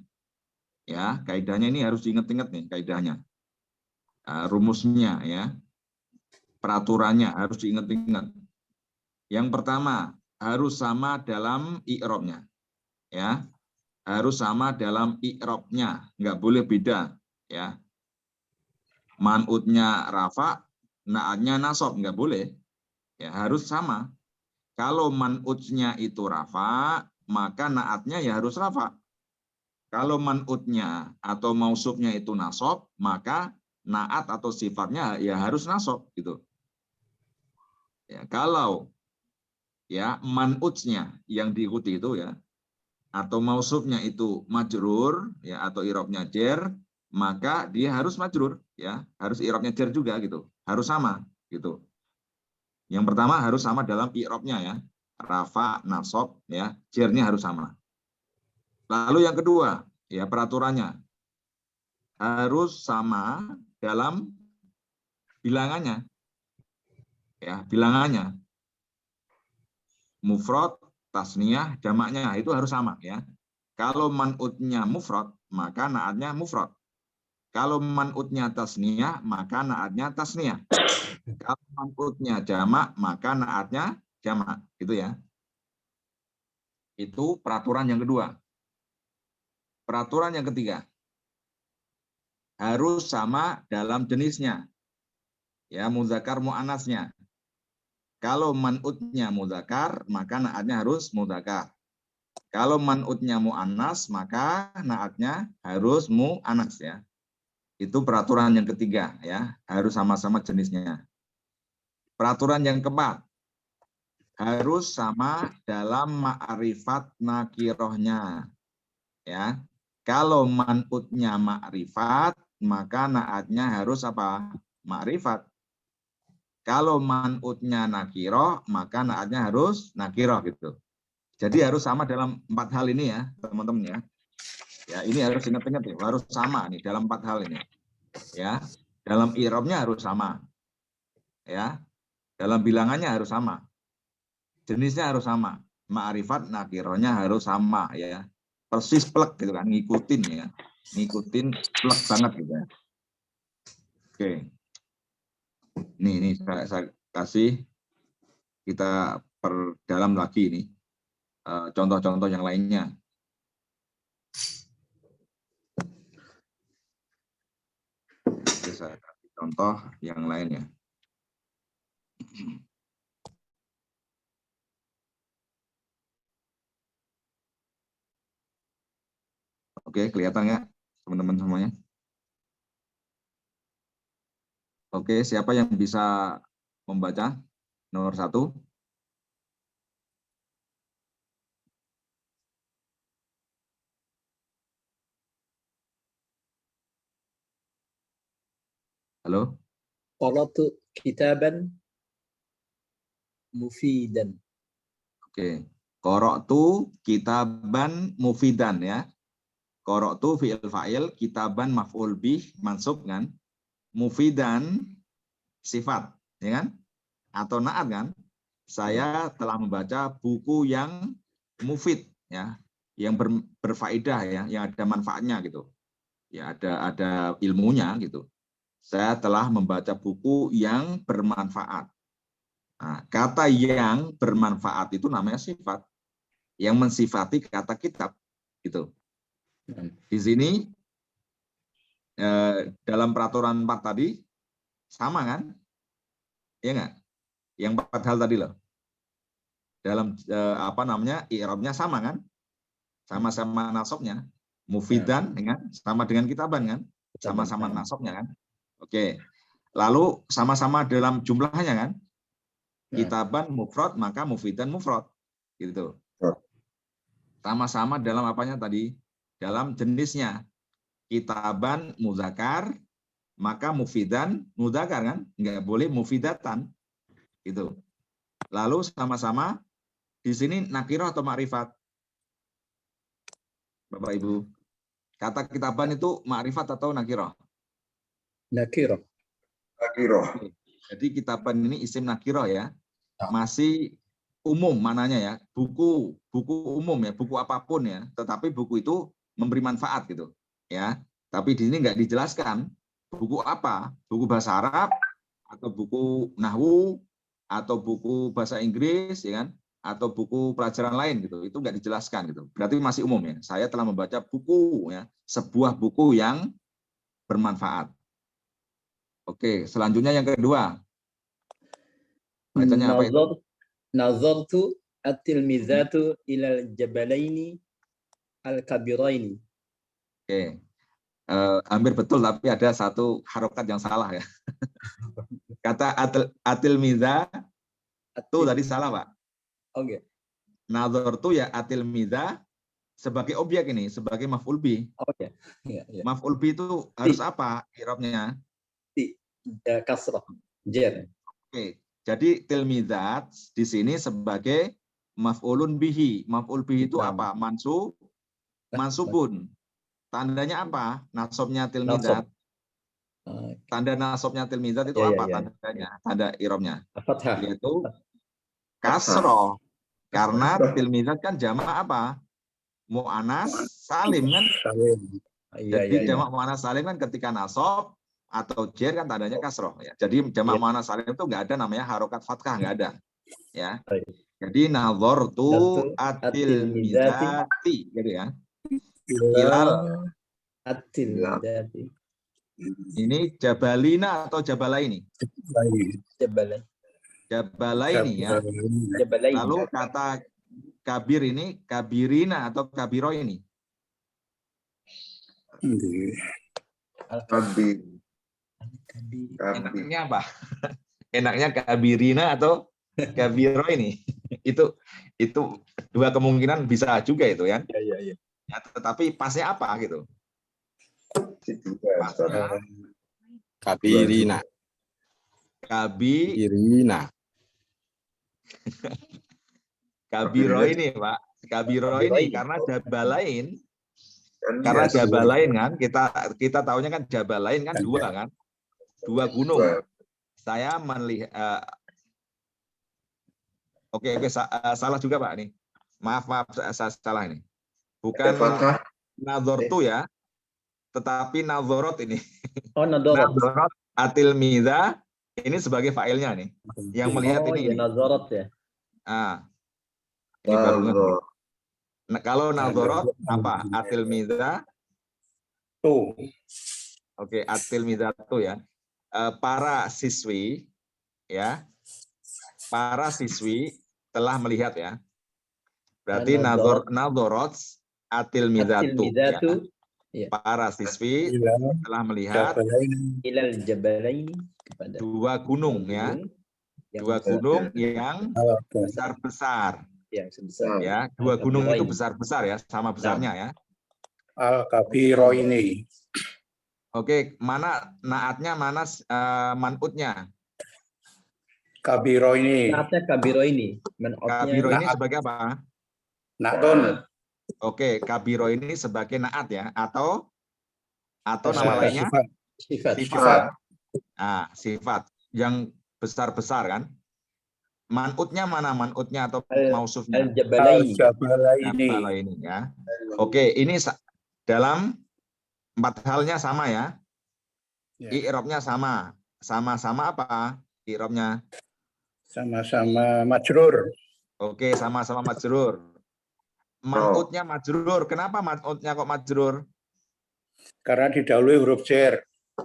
Ya, kaidahnya ini harus diingat-ingat nih kaidahnya. Rumusnya ya. Peraturannya harus diingat-ingat. Yang pertama, harus sama dalam i'rabnya. Ya. Harus sama dalam i'rabnya, nggak boleh beda, ya. Man'utnya rafa, naatnya nasab, nggak boleh. Ya, harus sama. Kalau man'utnya itu rafa, maka naatnya ya harus rafa. Kalau man'utnya atau mausufnya itu nasab, maka naat atau sifatnya ya harus nasab gitu. Ya, kalau ya man'utnya yang diikuti itu ya atau mausufnya itu majrur ya atau i'rabnya jar, maka dia harus majrur ya, harus i'rabnya jar juga gitu. Harus sama gitu. Yang pertama harus sama dalam i'rabnya ya. Rafa, nasab ya, jarnya harus sama. Lalu yang kedua, ya peraturannya harus sama dalam bilangannya. Ya, bilangannya. Mufrad, tasniyah, jamaknya itu harus sama ya. Kalau man'utnya mufrad, maka naatnya mufrad. Kalau man'utnya tasniyah, maka naatnya tasniyah. Kalau man'utnya jamak, maka naatnya jamak. Gitu ya. Itu peraturan yang kedua. Peraturan yang ketiga. Harus sama dalam jenisnya. Ya, muzakkar mu'annasnya. Kalau man'utnya muzakkar, maka naatnya harus muzakkar. Kalau man'utnya mu'annas, maka naatnya harus mu'annas ya. Itu peraturan yang ketiga ya, harus sama-sama jenisnya. Peraturan yang keempat, harus sama dalam ma'rifat nakirohnya. Ya. Kalau man'utnya ma'rifat, maka naatnya harus apa? Ma'rifat. Kalau man'utnya nakiroh, maka naatnya harus nakiroh gitu. Jadi harus sama dalam 4 hal ini ya, teman-teman ya. Ya, ini harus ingat-ingat ya, harus sama nih dalam 4 hal ini. Ya. Dalam i'rabnya harus sama. Ya. Dalam bilangannya harus sama. Jenisnya harus sama. Ma'rifat nakirohnya harus sama ya. Persis plek gitu kan, ngikutin ya. Ngikutin plek banget gitu ya. Oke. Ini saya kasih, kita perdalam lagi ini. Contoh-contoh yang lainnya. Oke, saya kasih contoh yang lainnya. Oke, kelihatan nggak teman-teman semuanya? Oke, siapa yang bisa membaca? Nomor 1. Halo? Qara'tu kitaban mufidan. Oke. Qara'tu kitaban mufidan ya. Qara'tu fi'il fa'il, kitaban maf'ul bih mansub kan. Mufidan sifat, ya kan? Atau naat kan? Saya telah membaca buku yang mufid ya, yang berfaedah ya, yang ada manfaatnya gitu. Ya ada ilmunya gitu. Saya telah membaca buku yang bermanfaat. Nah, kata yang bermanfaat itu namanya sifat. Yang mensifati kata kitab gitu. Di sini dalam peraturan 4 tadi sama kan? Ya enggak? Yang 4 hal tadi loh. Dalam i'rabnya sama kan? Sama-sama nasabnya. Mufidan dengan sama dengan kitaban kan? Sama-sama nasabnya kan? Oke. Lalu sama-sama dalam jumlahnya kan? Kitaban mufrad maka mufidan mufrad. Gitu. Sama-sama dalam apanya tadi? Dalam jenisnya. Kitaban muzakkar maka mufidan muzakkar kan? Enggak boleh mufidatan. Gitu. Lalu sama-sama di sini nakirah atau makrifat? Bapak Ibu. Kata kitaban itu makrifat atau nakirah? Nakirah. Nakirah. Jadi kitaban ini isim nakirah ya. Masih umum mananya ya, buku umum ya, buku apapun ya, tetapi buku itu memberi manfaat gitu ya. Tapi di sini nggak dijelaskan buku apa, buku bahasa Arab atau buku nahwu atau buku bahasa Inggris ya kan, atau buku pelajaran lain gitu, itu nggak dijelaskan gitu. Berarti masih umum ya. Saya telah membaca buku ya, sebuah buku yang bermanfaat. Oke, selanjutnya yang kedua. Bacanya apa itu? Nazartu at-tilmizatu ilal jabalaini al-kabiraini. Oke. Hampir betul tapi ada satu harokat yang salah ya. Kata atil miza itu tadi salah Pak. Oke. Nazartu ya atil miza sebagai objek ini, sebagai maf'ul bih. Oke. Ya. Maf'ul bih itu harus apa i'rabnya? Kasrah. Jar. Oke. Jadi tilmizat di sini sebagai maf'ulun bihi. Maf'ul bihi itu apa? Mansubun. Tandanya apa? Nasabnya tilmizat. Tanda nasabnya tilmizat itu apa tandanya? Tanda i'rabnya. Fathah. Yaitu kasroh. Karena tilmizat kan jamak apa? Mu'anas salim kan? Jadi jamak mu'anas salim kan ketika nasab atau jer kan tandanya kasroh ya. Jadi jamak mu'anas salim itu nggak ada namanya harokat fathah, nggak ada. Ya. Jadi nazartu at-tilmizati gitu ya. Ilal at-tilmizati. Ini jabalina atau jabalaini? Jabalaini ya. Lalu kata kabir ini kabirina atau kabiro ini? Kabir. Enaknya apa? Enaknya kabirina atau kabiro ini? Itu dua kemungkinan bisa juga itu ya. Ya, tetapi pasnya apa gitu? Pasnya Kabirina. Kabiro ini Pak. Kabiro ini karena jabalain. Karena jabalain kan kita tahunya kan jabalain kan dua kan. Dua gunung. Saya melihat Oke, salah juga Pak nih. Maaf saya salah ini. Bukan nazartu ya. Tetapi nazarot ini. Oh, nazarot. Nazarot atil miza ini sebagai failnya nih. Yang melihat ini. Nazarot ya. Ini baru. Nah, kalau nazarot apa? Atil miza. Oke, atil miza tuh ya. Para siswi ya. Para siswi telah melihat ya. Berarti nazarot atil mizatu. Ya. Para siswi telah melihat ilal jabalaini kepada dua gunung ya. Dua gunung yang besar-besar. Yang sebesar. Ya, dua gunung itu besar-besar ya, sama besarnya ya. Al-kabiro ini. Oke, mana naatnya, mana man'utnya? Kabiro ini. Naatnya kabiro ini. Kabiro ini Naat. sebagai apa? Natun. Oke, kabiro ini sebagai naat ya, atau nama lainnya Sifat. sifat. sifat. Nah, sifat yang besar-besar kan? Manutnya mana? Manutnya atau mausufnya? Al-Jabalaini. Al-Jabalaini. Jabala ini ya. Oke, ini dalam 4 halnya sama ya. Ya. I'rabnya sama. Sama-sama apa? I'rabnya. Sama-sama majrur. Oke, sama-sama majrur. Man'utnya majrur. Kenapa man'utnya kok majrur? Karena didahului huruf jar.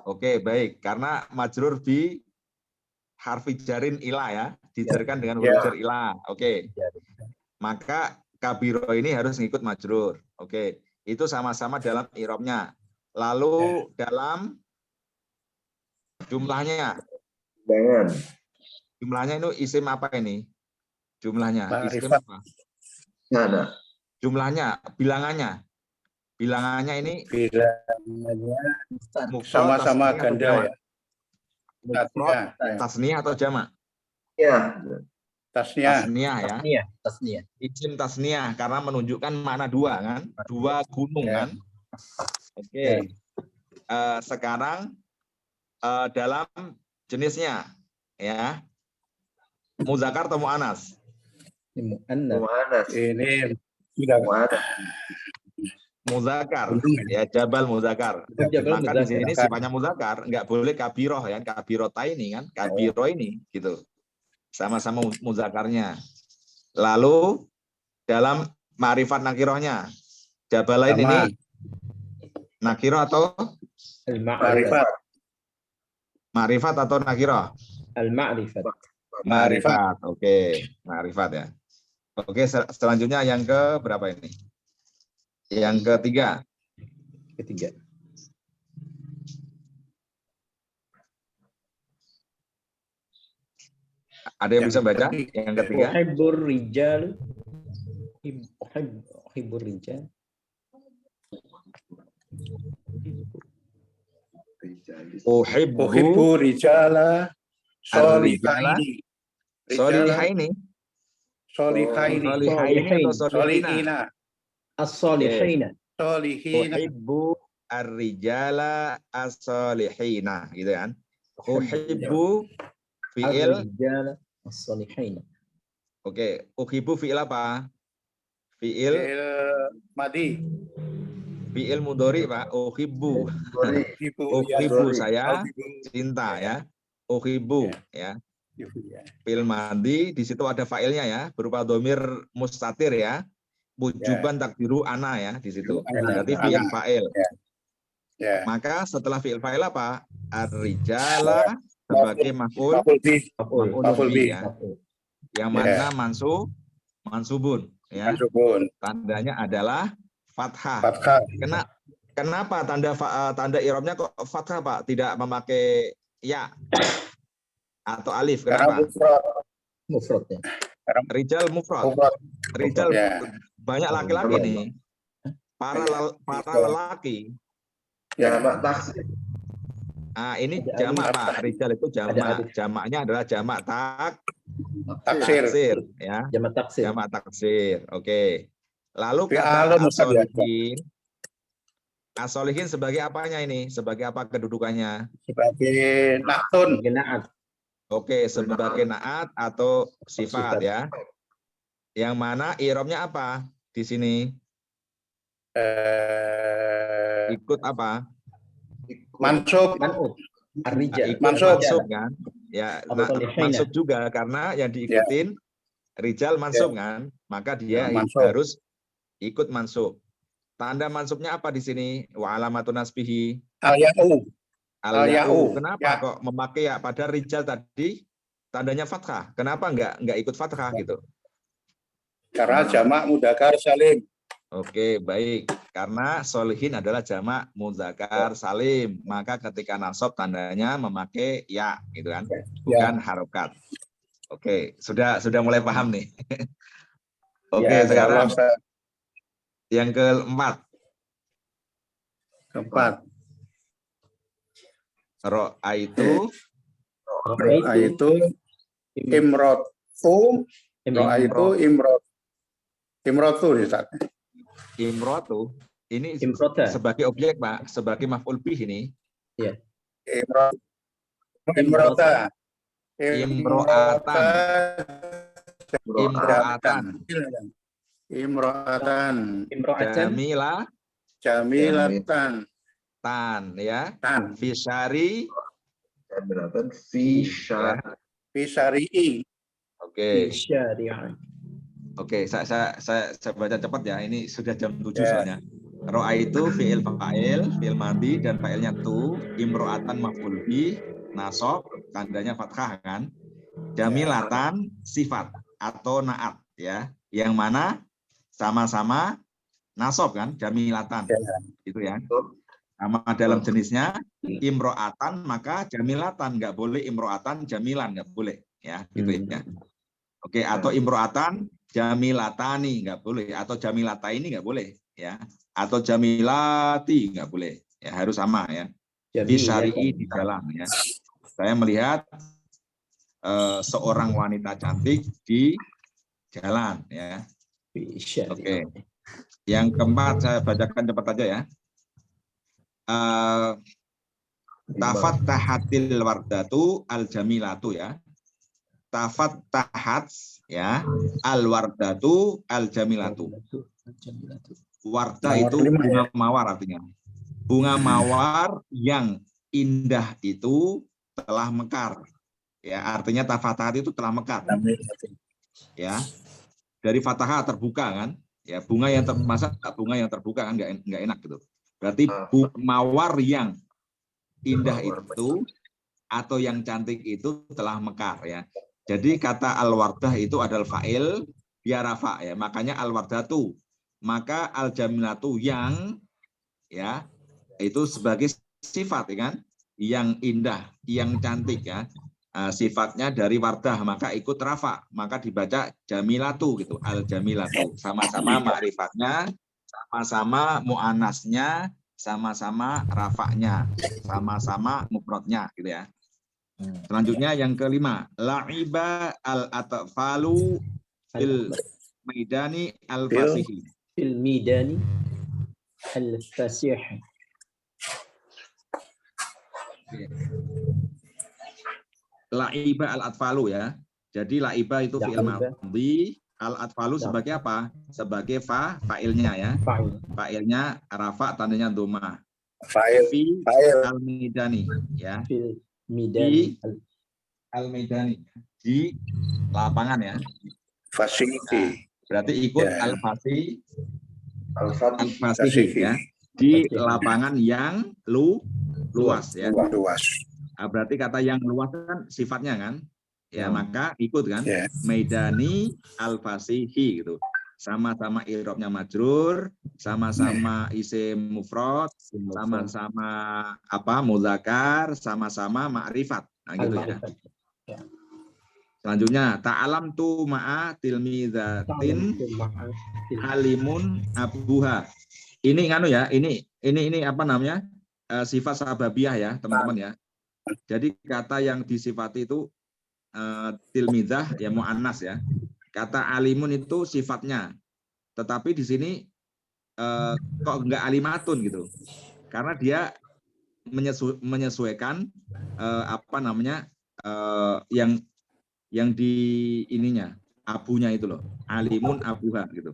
Oke, baik. Karena majrur bi harfi jarin ila ya. Dijarkan dengan huruf Ya. jar ila. Oke. Maka kabiro ini harus ngikut majrur. Oke. Itu sama-sama dalam i'rabnya. Lalu dalam jumlahnya. Jangan. Jumlahnya itu isim apa ini? Jumlahnya isim Ma'rifat. apa? Ada. Jumlahnya, bilangannya. Bilangannya ini Bilangnya mufrad, sama-sama tasniyah, atau ganda jamak? ya. Mufrad, Ya. tasniyah atau jamak? Ya. Tasnya. Tasniyah ya. Tasniyah. Isim tasniyah karena menunjukkan makna 2 kan? 2 gunung Ya. kan? Oke. Sekarang dalam jenisnya ya. Muzakkar atau mu'anas? Ini mu'annas. Mu'anas. Ini sudah Mu'anas. Muzakkar Gunung ya, jabal muzakkar. Jabal Maka di muzakkar. sini sifatnya muzakkar, nggak boleh kabiroh ya, kabirotaini kan, kabiro ini gitu. Sama-sama muzakarnya. Lalu dalam ma'rifat nakirohnya, jabalain Sama. ini nakiroh atau Ma'rifat. ma'rifat atau nakiroh? Al-ma'rifat. Ma'rifat. Oke, ma'rifat ya. Oke, selanjutnya yang ke berapa ini? Yang ketiga. Ketiga. Ada yang bisa baca? Yang ketiga. Uhibbur rijal. Uhibbur rijal. Uhibbu rijala solihaini. Solihaini. Solihaini. Solihaini atau solihina? Solihina. As-salihina. Solihina. Uhibbu ar-rijala as-solihina gitu kan. Uhibbu fi'il. Ar-rijal as-salihina. Oke, uhibbu fi'il apa? Fi'il Madi. fi'il mudhari Pak. Uhibbu. Uhibbu Saya cinta ya. Uhibbu ya. Fi'il madi di situ ada fa'ilnya ya, berupa dhamir mustatir ya. Wujuban takdiru ana ya di situ. Berarti fi'il fa'il. Ya. Maka setelah fi'il fa'il apa? Ar-rijala sebagai maf'ul Maf'ul bih. ya. Yang mana mansubun ya. Mansubun. Tandanya adalah fathah. Fathah. Kenapa tanda i'rabnya kok fathah Pak? Tidak memakai ya atau alif. Karena Kenapa? Mufradnya. Rijal mufrad. Rijal Ya. banyak laki-laki nih. Para lelaki. Jamak taksir. Ah, ini jamak Pak. Rijal itu jamak. Jamaknya adalah jamak taksir ya. Jamak taksir. Jamak taksir. Oke. Lalu Fi'alun, kata Ustaz, ya. as-solihin. As-solihin sebagai apanya ini? Sebagai apa kedudukannya? Sebagai naktun. Genaat. Oke, sebagai naat atau sifat Sifat. ya. Yang mana i'rabnya apa di sini? Ikut apa? Mansub. Man'ut. Ar-rijal. Ikut Mansub. mansub kan? Ya, mansub juga karena yang diikutin rijal mansub kan? Maka dia Mansub. harus ikut mansub. Tanda mansubnya apa di sini? Wa alamatun nasbihi Al-ya'u. al-ya'u. Kenapa Ya. kok memakai ya? Pada rijal tadi tandanya fathah. Kenapa nggak ikut fathah gitu? Karena jamak mudzakkar salim. Oke, baik. Karena solihin adalah jamak muzakkar salim. Maka ketika nasab tandanya memakai ya, gitu kan? Bukan harokat. Oke, sudah mulai paham nih. Oke, Ya, sekarang Allah, yang keempat. keempat. Ro'aitu Itu Imrot. Ro'a itu imrot. Imrotu Ustaz. Imrotu. Ini Imrota. sebagai objek, Pak, sebagai maf'ul bih ini. Imrot. Imrota. Imro'atan. Imro'atan. Imro'atan. Imro'atan. Jamilatan. Tan, ya. Tan. Fisari. Jamilatan fi syar. Fisari'i. Oke. Syari'ah. Oke, saya baca cepat ya. Ini sudah jam 7 Ya. soalnya. Ro'a itu fi'il fa'il, fi'il madi dan fa'ilnya tu, imro'atan maf'ul bih, nasab, tandanya fathah kan. Jamilatan sifat atau naat ya. Yang mana sama-sama nasab kan, jamilatan. Itu ya. Sama dalam jenisnya imro'atan maka jamilatan, nggak boleh imro'atan jamilan, nggak boleh ya, gitu ya. Oke, atau imro'atan jamilatani nggak boleh, atau jamilataini nggak boleh ya, atau jamilati nggak boleh ya, harus sama ya. Bisyari'i di jalan ya. Saya melihat seorang wanita cantik di jalan ya. Oke. Yang keempat saya bacakan cepat aja ya. Tafattahatil wardatu al jamilatu ya. Tafattahat ya al wardatu al jamilatu. Wardah itu bunga mawar artinya. Bunga mawar yang indah itu telah mekar. Ya, artinya tafattahat itu telah mekar. Ya. Dari fathah terbuka kan? Ya, bunga yang terbuka kan enggak enak gitu. Berarti mawar yang indah itu atau yang cantik itu telah mekar ya. Jadi kata al-wardah itu adalah fa'il dia rafa ya. Makanya al-wardatu. Maka al-jamilatu yang ya itu sebagai sifat ya kan, yang indah, yang cantik ya. Sifatnya dari wardah maka ikut rafa, maka dibaca jamilatu gitu, al-jamilatu. Sama-sama ma'rifatnya, sama-sama mu'anasnya, sama-sama rafa'nya, sama-sama mufradnya gitu ya. Selanjutnya yang kelima, la'iba al-atfalu fil maidani al-fasihi. Fil midani al-fasihi. La'iba al-atfalu ya. Jadi la'iba itu fi'il madhi, al-atfalu sebagai apa? Sebagai fa'ilnya ya. Fa'ilnya rafa tandanya dhamma. Fi al-midani ya. Midani al-midani di lapangan ya. Fasihiti. Berarti ikut Ya. al-fasihi Al-Fasihi. ya. Di lapangan yang luas ya. Luas. Berarti kata yang luas kan sifatnya kan. Ya, maka ikut kan. Ya. Maidani al-fasihi gitu. Sama-sama i'rabnya majrur, sama-sama isim mufrad, sama-sama mudzakar, sama-sama ma'rifat. Nah, gitu ya. Selanjutnya ta'alam tu ma'a tilmizatin halimun abuha. Ini nganu ya, ini apa namanya? Sifat sababiyah ya, teman-teman ya. Jadi kata yang disifati itu tilmizah ya muannas ya. Kata alimun itu sifatnya. Tetapi di sini kok enggak alimatun gitu. Karena dia menyesuaikan apa namanya? Yang di ininya, abunya itu loh. Alimun abuha gitu.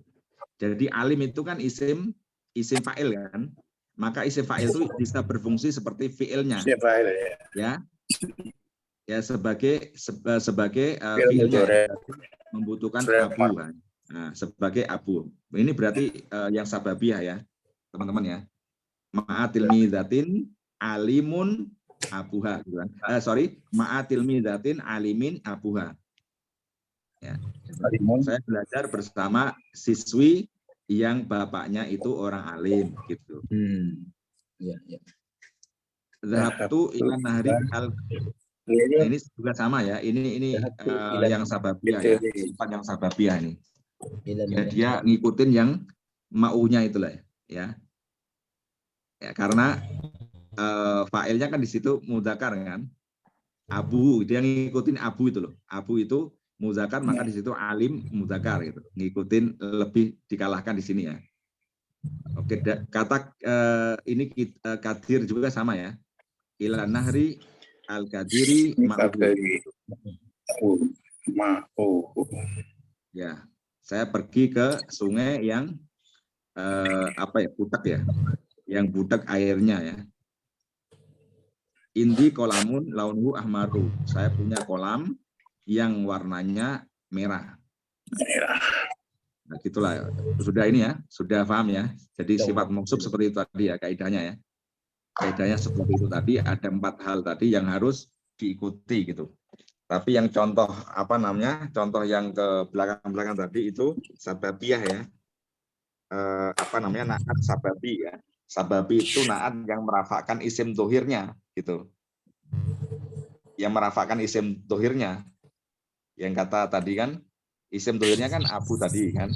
Jadi alim itu kan isim fa'il kan. Maka isim fa'il itu bisa berfungsi seperti fi'ilnya. Ya. Ya sebagai fi'ilnya membutuhkan abu kan. Nah, sebagai abu. Ini berarti yang sababiyah ya, teman-teman ya. Ma'atil mizatin alimun abuha gitu kan. Ma'atil mizatin alimin abuha. Ya. Saya belajar bersama siswi yang bapaknya itu orang alim gitu. Ya, ya. Zahabtu ila nahri al. Ini juga sama ya. Ini yang sababiyah ya. Sifat yang sababiyah ini. Ya, dia ngikutin yang maunya itulah ya. Ya karena fa'ilnya kan di situ mudzakkar kan. Abu, dia ngikutin Abu itu loh. Abu itu muzakkar, maka di situ alim muzakkar gitu. Ngikutin lebih dikalahkan di sini ya. Oke, kata ini kadir juga sama ya. Ila nahri al-kadiri ma'uhu. Ya, saya pergi ke sungai yang butek ya, yang butek airnya ya. Indi kolamun launhu ahmaru. Saya punya kolam yang warnanya merah. Nah, gitulah. Sudah ini ya, sudah paham ya. Jadi sifat mausuf seperti itu tadi ya kaidahnya ya. Kaidahnya seperti itu tadi, ada 4 hal tadi yang harus diikuti gitu. Tapi yang contoh contoh yang ke belakang-belakang tadi itu sababiyah ya. Naat sababi ya. Sababi itu naat yang merafakkan isim dohirnya gitu. Yang merafakkan isim dohirnya. Yang kata tadi kan isim dohirnya kan Abu tadi kan.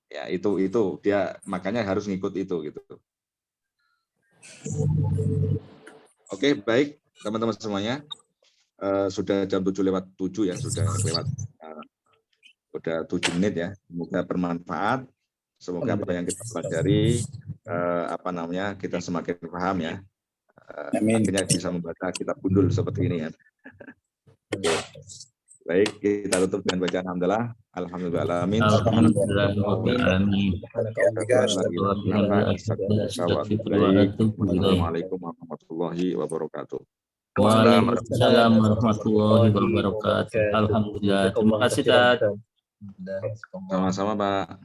Ya itu dia makanya harus ngikut itu gitu. Oke, baik teman-teman semuanya. Sudah jam 7:07 ya, sudah lewat udah 7 menit ya. Semoga bermanfaat. Semoga apa yang kita pelajari kita semakin paham ya. Akhirnya bisa membaca kitab gundul seperti ini ya. Oke. Baik, kita tutup dengan bacaan alhamdulillah. Alhamdulillahalamin. Assalamualaikum warahmatullahi wabarakatuh. Waalaikumsalam warahmatullahi wabarakatuh. Alhamdulillah. Terima kasih, Tad. Sama-sama, Pak.